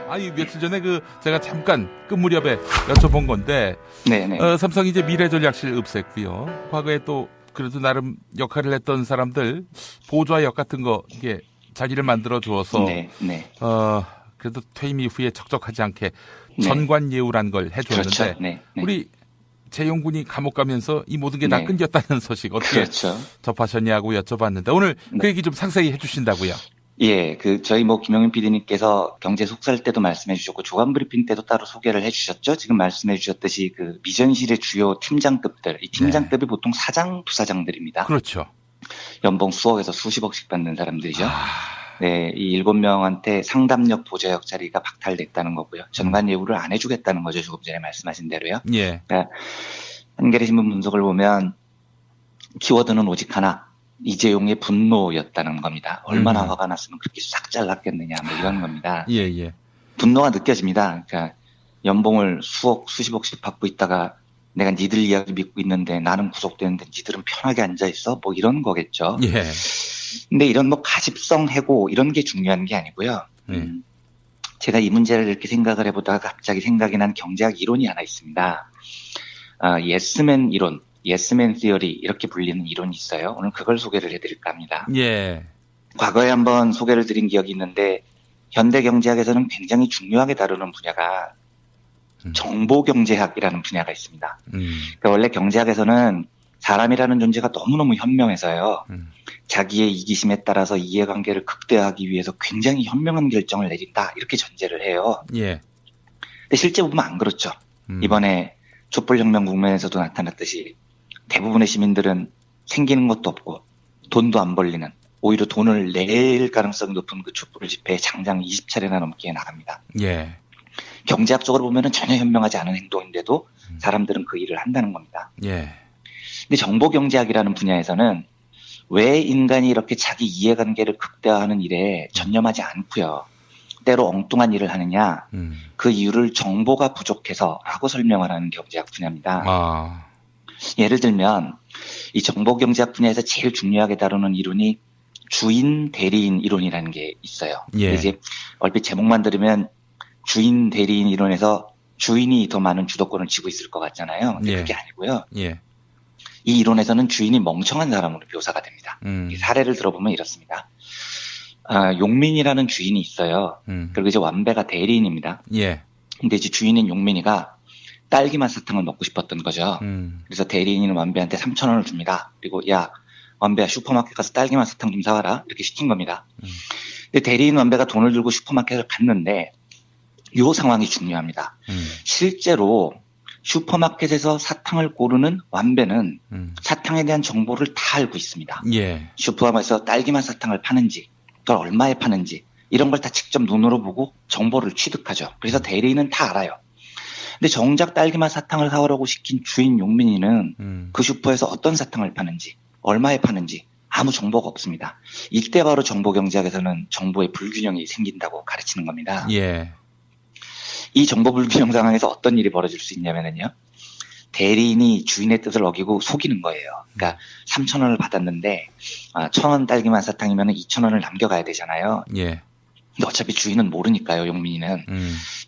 아니 며칠 전에 제가 잠깐 그 무렵에 여쭤본 건데, 네네. 삼성이 이제 미래전략실 없앴고요. 과거에 또 그래도 나름 역할을 했던 사람들 보좌역 같은 거 이게 자리를 만들어 주어서 네. 그래도 퇴임 이후에 적적하지 않게 네. 전관예우란 걸 해줬는데, 그렇죠. 네. 우리 재용군이 감옥 가면서 이 모든 게 다 네. 끊겼다는 소식 어떻게 그렇죠. 접하셨냐고 여쭤봤는데 오늘 네. 그 얘기 좀 상세히 해주신다고요. 예, 저희 김용민 PD님께서 경제 속설 때도 말씀해 주셨고, 조간 브리핑 때도 따로 소개를 해 주셨죠? 지금 말씀해 주셨듯이 미전실의 주요 팀장급들, 이 팀장급이 보통 사장, 부사장들입니다. 그렇죠. 연봉 수억에서 수십억씩 받는 사람들이죠. 네, 이 7명한테 상담력, 보좌역 자리가 박탈됐다는 거고요. 전관 예우를 안 해주겠다는 거죠. 조금 전에 말씀하신 대로요. 예. 그러니까 한겨레 신문 분석을 보면 키워드는 오직 하나. 이재용의 분노였다는 겁니다. 얼마나 화가 났으면 그렇게 싹 잘랐겠느냐, 이런 겁니다. 예. 분노가 느껴집니다. 그러니까 연봉을 수억, 수십억씩 받고 있다가 내가 니들 이야기 믿고 있는데 나는 구속되는데 니들은 편하게 앉아있어? 이런 거겠죠. 예. 근데 이런 가집성 해고 이런 게 중요한 게 아니고요. 제가 이 문제를 이렇게 생각을 해보다가 갑자기 생각이 난 경제학 이론이 하나 있습니다. 예스맨 이론. 예스맨 시어리 이렇게 불리는 이론이 있어요. 오늘 그걸 소개를 해드릴까 합니다. 예. 과거에 한번 소개를 드린 기억이 있는데 현대 경제학에서는 굉장히 중요하게 다루는 분야가 정보경제학이라는 분야가 있습니다. 그러니까 원래 경제학에서는 사람이라는 존재가 너무너무 현명해서요. 자기의 이기심에 따라서 이해관계를 극대화하기 위해서 굉장히 현명한 결정을 내린다 이렇게 전제를 해요. 예. 근데 실제 보면 안 그렇죠. 이번에 촛불혁명 국면에서도 나타났듯이 대부분의 시민들은 생기는 것도 없고 돈도 안 벌리는, 오히려 돈을 낼 가능성이 높은 그 촛불 집회에 장장 20차례나 넘게 나갑니다. 예. 경제학적으로 보면은 전혀 현명하지 않은 행동인데도 사람들은 그 일을 한다는 겁니다. 예. 근데 정보경제학이라는 분야에서는 왜 인간이 이렇게 자기 이해관계를 극대화하는 일에 전념하지 않고요. 때로 엉뚱한 일을 하느냐, 그 이유를 정보가 부족해서라고 설명을 하는 경제학 분야입니다. 예를 들면 이 정보경제학 분야에서 제일 중요하게 다루는 이론이 주인 대리인 이론이라는 게 있어요. 예. 이제 얼핏 제목만 들으면 주인 대리인 이론에서 주인이 더 많은 주도권을 쥐고 있을 것 같잖아요. 근데 그게 아니고요. 예. 이 이론에서는 주인이 멍청한 사람으로 묘사가 됩니다. 사례를 들어보면 이렇습니다. 용민이라는 주인이 있어요. 그리고 이제 완배가 대리인입니다. 예. 근데 이제 주인인 용민이가 딸기맛 사탕을 먹고 싶었던 거죠. 그래서 대리인은 완배한테 3,000원을 줍니다. 그리고 야, 완배야 슈퍼마켓 가서 딸기맛 사탕 좀 사와라. 이렇게 시킨 겁니다. 근데 대리인 완배가 돈을 들고 슈퍼마켓을 갔는데 이 상황이 중요합니다. 실제로 슈퍼마켓에서 사탕을 고르는 완배는 사탕에 대한 정보를 다 알고 있습니다. 예. 슈퍼마켓에서 딸기맛 사탕을 파는지, 그걸 얼마에 파는지 이런 걸 다 직접 눈으로 보고 정보를 취득하죠. 그래서 대리인은 다 알아요. 근데 정작 딸기맛 사탕을 사오라고 시킨 주인 용민이는 그 슈퍼에서 어떤 사탕을 파는지, 얼마에 파는지 아무 정보가 없습니다. 이때 바로 정보경제학에서는 정보의 불균형이 생긴다고 가르치는 겁니다. 예. 이 정보 불균형 상황에서 어떤 일이 벌어질 수 있냐면요. 대리인이 주인의 뜻을 어기고 속이는 거예요. 그러니까 3,000원을 받았는데 1,000원 딸기맛 사탕이면 2,000원을 남겨가야 되잖아요. 예. 근데 어차피 주인은 모르니까요. 용민이는.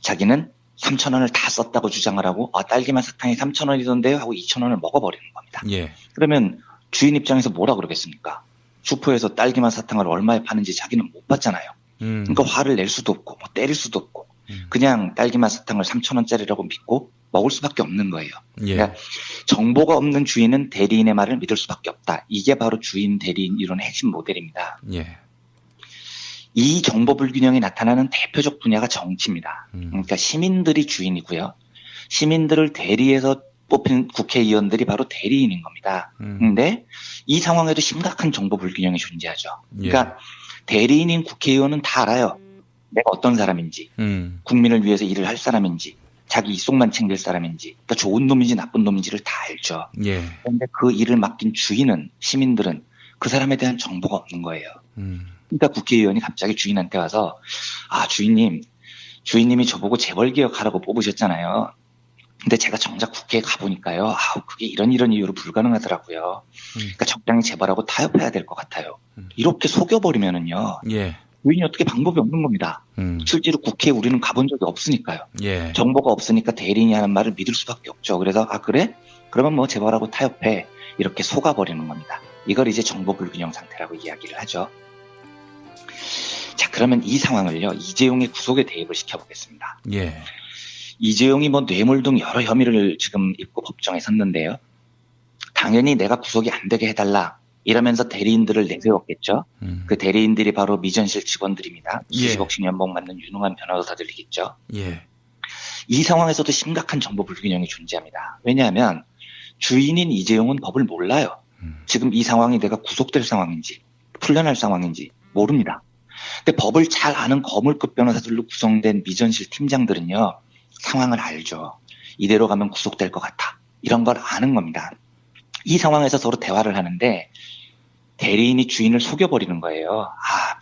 자기는 3,000원을 다 썼다고 주장을 하고 딸기맛 사탕이 3,000원이던데요 하고 2,000원을 먹어버리는 겁니다. 예. 그러면 주인 입장에서 뭐라 그러겠습니까? 슈퍼에서 딸기맛 사탕을 얼마에 파는지 자기는 못 봤잖아요. 그러니까 화를 낼 수도 없고 때릴 수도 없고 그냥 딸기맛 사탕을 3,000원짜리라고 믿고 먹을 수밖에 없는 거예요. 예. 그러니까 정보가 없는 주인은 대리인의 말을 믿을 수밖에 없다. 이게 바로 주인 대리인 이론의 핵심 모델입니다. 예. 이 정보 불균형이 나타나는 대표적 분야가 정치입니다. 그러니까 시민들이 주인이고요. 시민들을 대리해서 뽑힌 국회의원들이 바로 대리인인 겁니다. 근데 이 상황에도 심각한 정보 불균형이 존재하죠. 그러니까 대리인인 국회의원은 다 알아요. 내가 어떤 사람인지, 국민을 위해서 일을 할 사람인지, 자기 이속만 챙길 사람인지, 그러니까 좋은 놈인지 나쁜 놈인지를 다 알죠. 예. 그런데 그 일을 맡긴 주인은, 시민들은 그 사람에 대한 정보가 없는 거예요. 그러니까 국회의원이 갑자기 주인한테 와서 주인님이 저보고 재벌개혁하라고 뽑으셨잖아요. 근데 제가 정작 국회에 가보니까요. 그게 이런 이유로 불가능하더라고요. 그러니까 적당히 재벌하고 타협해야 될 것 같아요. 이렇게 속여버리면은요. 예. 주인이 어떻게 방법이 없는 겁니다. 실제로 국회에 우리는 가본 적이 없으니까요. 예. 정보가 없으니까 대리인이 하는 말을 믿을 수밖에 없죠. 그래서 그래? 그러면 뭐 재벌하고 타협해. 이렇게 속아버리는 겁니다. 이걸 이제 정보 불균형 상태라고 이야기를 하죠. 자, 그러면 이 상황을요, 이재용의 구속에 대입을 시켜보겠습니다. 예. 이재용이 뭐 뇌물 등 여러 혐의를 지금 입고 법정에 섰는데요. 당연히 내가 구속이 안 되게 해달라 이러면서 대리인들을 내세웠겠죠. 그 대리인들이 바로 미전실 직원들입니다. 수십억씩 연봉 받는 유능한 변호사들이겠죠. 예. 이 상황에서도 심각한 정보 불균형이 존재합니다. 왜냐하면 주인인 이재용은 법을 몰라요. 지금 이 상황이 내가 구속될 상황인지 풀려날 상황인지 모릅니다. 근데 법을 잘 아는 거물급 변호사들로 구성된 미전실 팀장들은요, 상황을 알죠. 이대로 가면 구속될 것 같아. 이런 걸 아는 겁니다. 이 상황에서 서로 대화를 하는데 대리인이 주인을 속여버리는 거예요.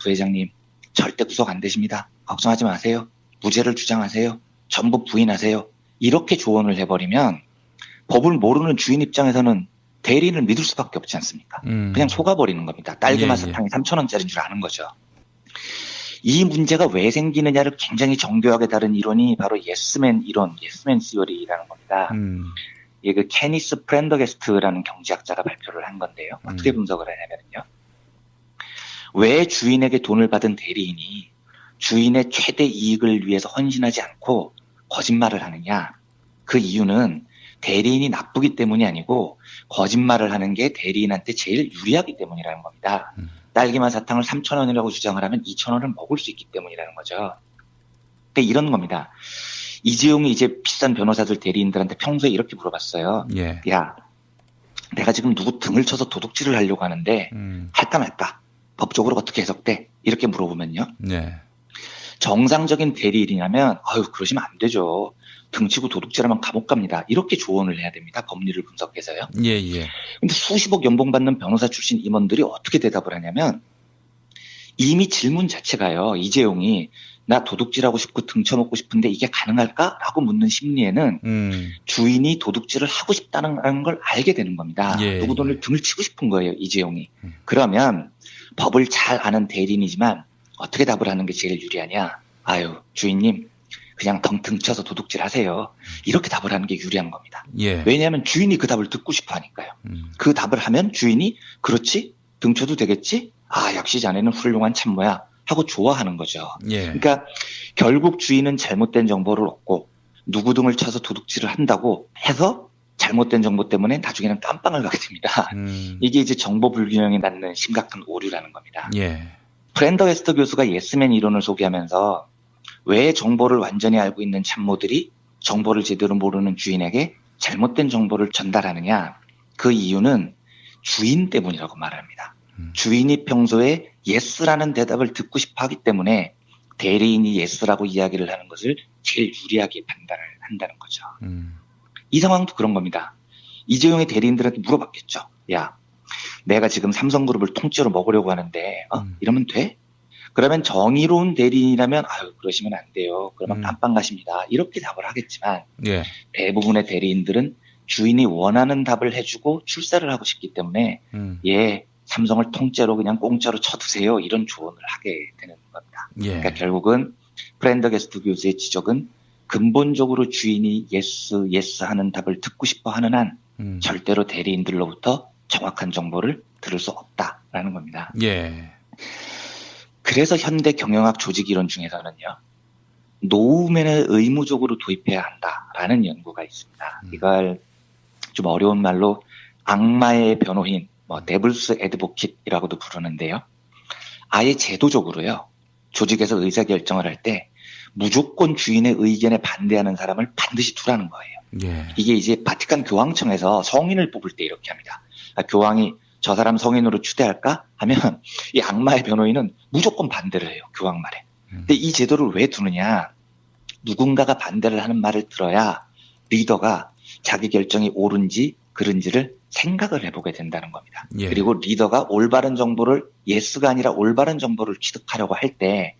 부회장님 절대 구속 안 되십니다. 걱정하지 마세요. 무죄를 주장하세요. 전부 부인하세요. 이렇게 조언을 해버리면 법을 모르는 주인 입장에서는 대리인을 믿을 수밖에 없지 않습니까? 그냥 속아버리는 겁니다. 딸기맛 사탕이 3,000원짜리인 줄 아는 거죠. 이 문제가 왜 생기느냐를 굉장히 정교하게 다룬 이론이 바로 예스맨 이론, 예스맨 시어리라는 겁니다. 이게 그 케니스 프렌더게스트라는 경제학자가 발표를 한 건데요. 어떻게 분석을 하냐면요. 왜 주인에게 돈을 받은 대리인이 주인의 최대 이익을 위해서 헌신하지 않고 거짓말을 하느냐. 그 이유는 대리인이 나쁘기 때문이 아니고 거짓말을 하는 게 대리인한테 제일 유리하기 때문이라는 겁니다. 딸기맛 사탕을 3,000원이라고 주장을 하면 2,000원을 먹을 수 있기 때문이라는 거죠. 그러니까 이런 겁니다. 이재용이 이제 비싼 변호사들 대리인들한테 평소에 이렇게 물어봤어요. 예. 야, 내가 지금 누구 등을 쳐서 도둑질을 하려고 하는데 할까 말까? 법적으로 어떻게 해석돼? 이렇게 물어보면요. 네. 정상적인 대리인이라면 그러시면 안 되죠. 등치고 도둑질하면 감옥 갑니다. 이렇게 조언을 해야 됩니다. 법리를 분석해서요. 예. 근데 수십억 연봉 받는 변호사 출신 임원들이 어떻게 대답을 하냐면 이미 질문 자체가요. 이재용이 나 도둑질하고 싶고 등쳐먹고 싶은데 이게 가능할까? 라고 묻는 심리에는 주인이 도둑질을 하고 싶다는 걸 알게 되는 겁니다. 누구 돈을 등을 치고 싶은 거예요. 이재용이. 그러면 법을 잘 아는 대리인이지만 어떻게 답을 하는 게 제일 유리하냐? 주인님 그냥 등쳐서 도둑질 하세요. 이렇게 답을 하는 게 유리한 겁니다. 예. 왜냐하면 주인이 그 답을 듣고 싶어 하니까요. 그 답을 하면 주인이 그렇지? 등쳐도 되겠지? 역시 자네는 훌륭한 참모야 하고 좋아하는 거죠. 예. 그러니까 결국 주인은 잘못된 정보를 얻고 누구 등을 쳐서 도둑질을 한다고 해서 잘못된 정보 때문에 나중에는 깜빵을 가게 됩니다. 이게 이제 정보 불균형이 낳는 심각한 오류라는 겁니다. 예. 프렌더게스트 교수가 예스맨 이론을 소개하면서 왜 정보를 완전히 알고 있는 참모들이 정보를 제대로 모르는 주인에게 잘못된 정보를 전달하느냐. 그 이유는 주인 때문이라고 말합니다. 주인이 평소에 예스라는 대답을 듣고 싶어 하기 때문에 대리인이 예스라고 이야기를 하는 것을 제일 유리하게 판단을 한다는 거죠. 이 상황도 그런 겁니다. 이재용의 대리인들한테 물어봤겠죠. 야, 내가 지금 삼성그룹을 통째로 먹으려고 하는데 이러면 돼? 그러면 정의로운 대리인이라면 그러시면 안 돼요. 그러면 깜빵 가십니다. 이렇게 답을 하겠지만 예. 대부분의 대리인들은 주인이 원하는 답을 해주고 출세를 하고 싶기 때문에 삼성을 통째로 그냥 공짜로 쳐두세요. 이런 조언을 하게 되는 겁니다. 예. 그러니까 결국은 프렌더게스트 교수의 지적은 근본적으로 주인이 예스 하는 답을 듣고 싶어 하는 한 절대로 대리인들로부터 정확한 정보를 들을 수 없다라는 겁니다. 예. 그래서 현대 경영학 조직 이론 중에서는요. 노우맨을 의무적으로 도입해야 한다라는 연구가 있습니다. 이걸 좀 어려운 말로 악마의 변호인, 데블스 애드보킷이라고도 부르는데요. 아예 제도적으로요. 조직에서 의사결정을 할 때 무조건 주인의 의견에 반대하는 사람을 반드시 두라는 거예요. 예. 이게 이제 바티칸 교황청에서 성인을 뽑을 때 이렇게 합니다. 교황이 저 사람 성인으로 추대할까? 하면 이 악마의 변호인은 무조건 반대를 해요. 교황 말에. 근데 이 제도를 왜 두느냐? 누군가가 반대를 하는 말을 들어야 리더가 자기 결정이 옳은지 그른지를 생각을 해보게 된다는 겁니다. 예. 그리고 리더가 올바른 정보를 예스가 아니라 올바른 정보를 취득하려고 할 때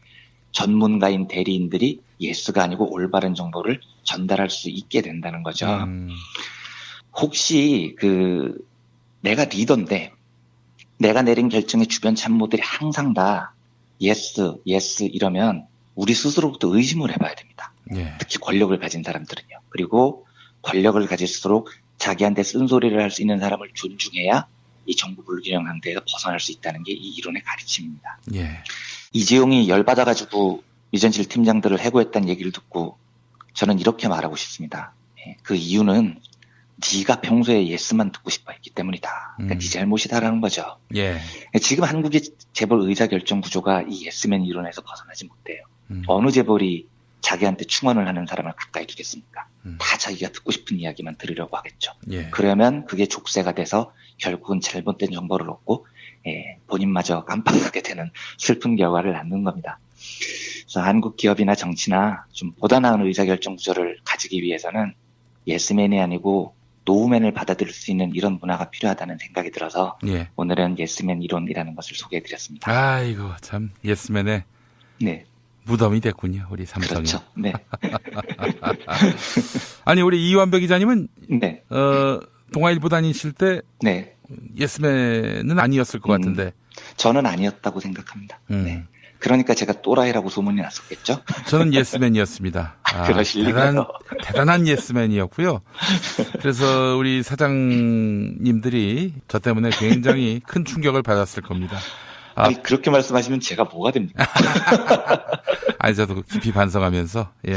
전문가인 대리인들이 예스가 아니고 올바른 정보를 전달할 수 있게 된다는 거죠. 혹시 내가 리더인데 내가 내린 결정에 주변 참모들이 항상 다 예스 이러면 우리 스스로부터 의심을 해봐야 됩니다. 예. 특히 권력을 가진 사람들은요. 그리고 권력을 가질수록 자기한테 쓴소리를 할 수 있는 사람을 존중해야 이 정부 불균형 상태에서 벗어날 수 있다는 게 이 이론의 가르침입니다. 예. 이재용이 열받아가지고 미전실 팀장들을 해고했다는 얘기를 듣고 저는 이렇게 말하고 싶습니다. 그 이유는 네가 평소에 예스만 듣고 싶어 했기 때문이다. 그러니까 네 잘못이다라는 거죠. 예. 지금 한국의 재벌 의사결정 구조가 이 예스맨 이론에서 벗어나지 못해요. 어느 재벌이 자기한테 충원을 하는 사람을 가까이 두겠습니까? 다 자기가 듣고 싶은 이야기만 들으려고 하겠죠. 예. 그러면 그게 족쇄가 돼서 결국은 잘못된 정보를 얻고 본인마저 깜빡하게 되는 슬픈 결과를 낳는 겁니다. 그래서 한국 기업이나 정치나 좀 보다 나은 의사결정 구조를 가지기 위해서는 예스맨이 아니고 노우맨을 받아들일 수 있는 이런 문화가 필요하다는 생각이 들어서 예. 오늘은 예스맨 이론이라는 것을 소개해드렸습니다. 아이고 참 예스맨의 네. 무덤이 됐군요, 우리 삼성이. 그렇죠. 네. 아니 우리 이완배 기자님은 네. 동아일보 다니실 때 네. 예스맨은 아니었을 것 같은데. 저는 아니었다고 생각합니다. 네. 그러니까 제가 또라이라고 소문이 났었겠죠? 저는 예스맨이었습니다. 그러실리가요? 대단한 예스맨이었고요. 그래서 우리 사장님들이 저 때문에 굉장히 큰 충격을 받았을 겁니다. 아니, 그렇게 말씀하시면 제가 뭐가 됩니까? 아니, 저도 깊이 반성하면서, 예.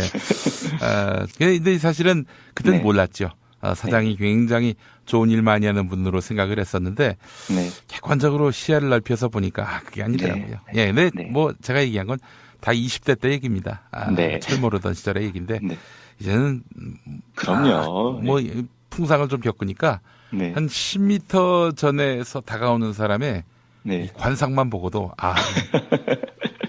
근데 사실은 그때는 네. 몰랐죠. 사장이 굉장히 좋은 일 많이 하는 분으로 생각을 했었는데, 네. 객관적으로 시야를 넓혀서 보니까, 그게 아니더라고요. 네. 예, 근데 네. 뭐, 제가 얘기한 건 다 20대 때 얘기입니다. 네. 철 모르던 시절의 얘기인데, 네. 이제는, 그럼요. 뭐, 풍상을 좀 겪으니까, 네. 한 10m 전에서 다가오는 사람의 네. 이 관상만 보고도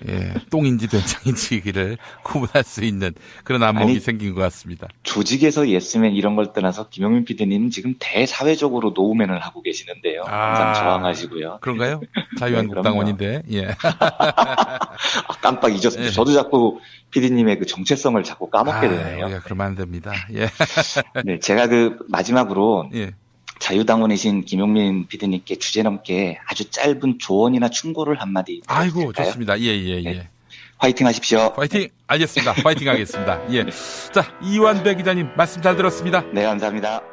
예, 똥인지 된장인지를 구분할 수 있는 그런 안목이 아니, 생긴 것 같습니다. 조직에서 예스맨 이런 걸 떠나서 김용민 PD님 지금 대사회적으로 노우맨을 하고 계시는데요. 항상 저항하시고요. 그런가요? 자유한국당원인데. 예. 깜빡 잊었습니다. 예. 저도 자꾸 PD님의 그 정체성을 자꾸 까먹게 되네요. 예, 그러면 안 됩니다. 예. 네, 제가 그 마지막으로 예. 자유당원이신 김용민 PD님께 주제넘게 아주 짧은 조언이나 충고를 한마디 아이고, 드릴까요? 좋습니다. 예, 예, 예. 네. 화이팅 하십시오. 파이팅! 알겠습니다. 파이팅 하겠습니다. 예. 자, 이완배 기자님 말씀 잘 들었습니다. 네, 감사합니다.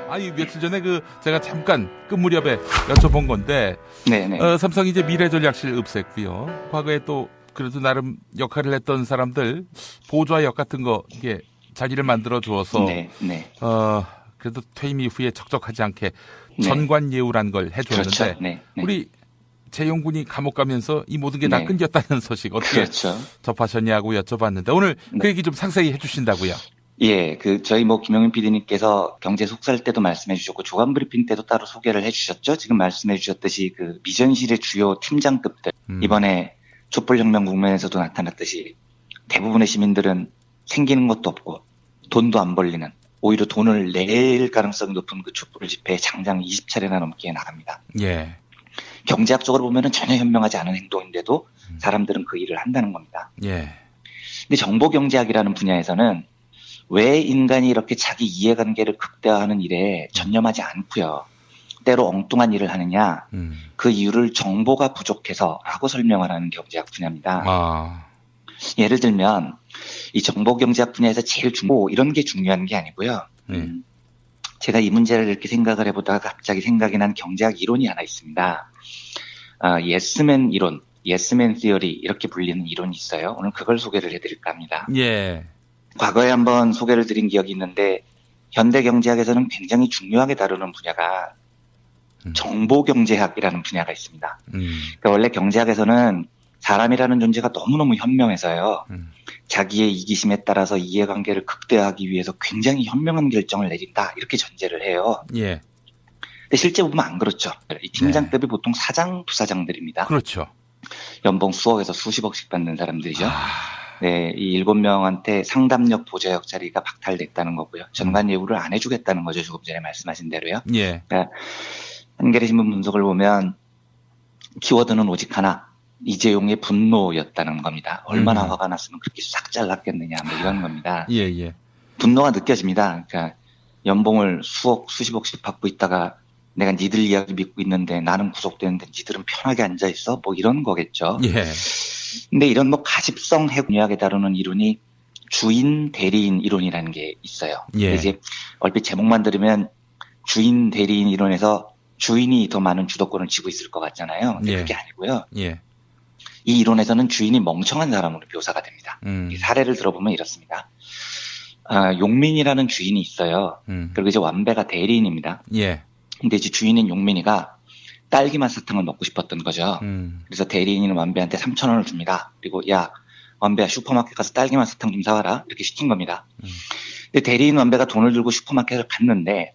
아니, 며칠 전에 제가 잠깐 무렵에 여쭤본 건데, 네네. 삼성이 이제 미래전략실 읍색고요. 과거에 또 그래도 나름 역할을 했던 사람들 보좌 역 같은 거 이게 자리를 만들어 주어서 네, 네. 그래도 퇴임 이후에 적적하지 않게 네. 전관예우란 걸 해주었는데 그렇죠. 네, 네. 우리 재용군이 감옥 가면서 이 모든 게 다 네. 끊겼다는 소식 어떻게 그렇죠. 접하셨냐고 여쭤봤는데 오늘 네. 그 얘기 좀 상세히 해주신다고요. 예, 저희 김용민 PD님께서 경제 속살 때도 말씀해 주셨고, 조간 브리핑 때도 따로 소개를 해 주셨죠? 지금 말씀해 주셨듯이 미전실의 주요 팀장급들, 이번에 촛불혁명 국면에서도 나타났듯이 대부분의 시민들은 생기는 것도 없고, 돈도 안 벌리는, 오히려 돈을 낼 가능성이 높은 그 촛불 집회에 장장 20차례나 넘게 나갑니다. 예. 경제학적으로 보면은 전혀 현명하지 않은 행동인데도 사람들은 그 일을 한다는 겁니다. 예. 근데 정보경제학이라는 분야에서는 왜 인간이 이렇게 자기 이해관계를 극대화하는 일에 전념하지 않고요. 때로 엉뚱한 일을 하느냐. 그 이유를 정보가 부족해서라고 설명을 하는 경제학 분야입니다. 예를 들면 이 정보경제학 분야에서 제일 이런 게 중요한 게 아니고요. 제가 이 문제를 이렇게 생각을 해보다가 갑자기 생각이 난 경제학 이론이 하나 있습니다. 예스맨 이론, 예스맨 시어리 이렇게 불리는 이론이 있어요. 오늘 그걸 소개를 해드릴까 합니다. 예. 과거에 한번 소개를 드린 기억이 있는데 현대 경제학에서는 굉장히 중요하게 다루는 분야가 정보경제학이라는 분야가 있습니다. 그러니까 원래 경제학에서는 사람이라는 존재가 너무너무 현명해서요. 자기의 이기심에 따라서 이해관계를 극대화하기 위해서 굉장히 현명한 결정을 내린다. 이렇게 전제를 해요. 예. 근데 실제 보면 안 그렇죠. 이 팀장급이 보통 사장, 부사장들입니다. 그렇죠. 연봉 수억에서 수십억씩 받는 사람들이죠. 네, 이 7명한테 상담력, 보좌역 자리가 박탈됐다는 거고요. 전관 예우를 안 해주겠다는 거죠. 조금 전에 말씀하신 대로요. 예. 그러니까 한겨레 신문 분석을 보면 키워드는 오직 하나. 이재용의 분노였다는 겁니다. 얼마나 화가 났으면 그렇게 싹 잘랐겠느냐, 뭐 이런 겁니다. 예, 예. 분노가 느껴집니다. 그러니까 연봉을 수억, 수십억씩 받고 있다가 내가 니들 이야기 믿고 있는데 나는 구속되는데 니들은 편하게 앉아 있어? 뭐 이런 거겠죠. 예. 근데 이런 뭐 가십성 해군유학에 다루는 이론이 주인 대리인 이론이라는 게 있어요. 예. 이제 얼핏 제목만 들으면 주인 대리인 이론에서 주인이 더 많은 주도권을 쥐고 있을 것 같잖아요. 근데 예. 그게 아니고요. 예. 이 이론에서는 주인이 멍청한 사람으로 묘사가 됩니다. 이 사례를 들어보면 이렇습니다. 용민이라는 주인이 있어요. 그리고 이제 완배가 대리인입니다. 예. 근데 이제 주인인 용민이가 딸기맛 사탕을 먹고 싶었던 거죠. 그래서 대리인은 완배한테 3,000원을 줍니다. 그리고 야, 완배야 슈퍼마켓 가서 딸기맛 사탕 좀 사와라. 이렇게 시킨 겁니다. 근데 대리인 완배가 돈을 들고 슈퍼마켓을 갔는데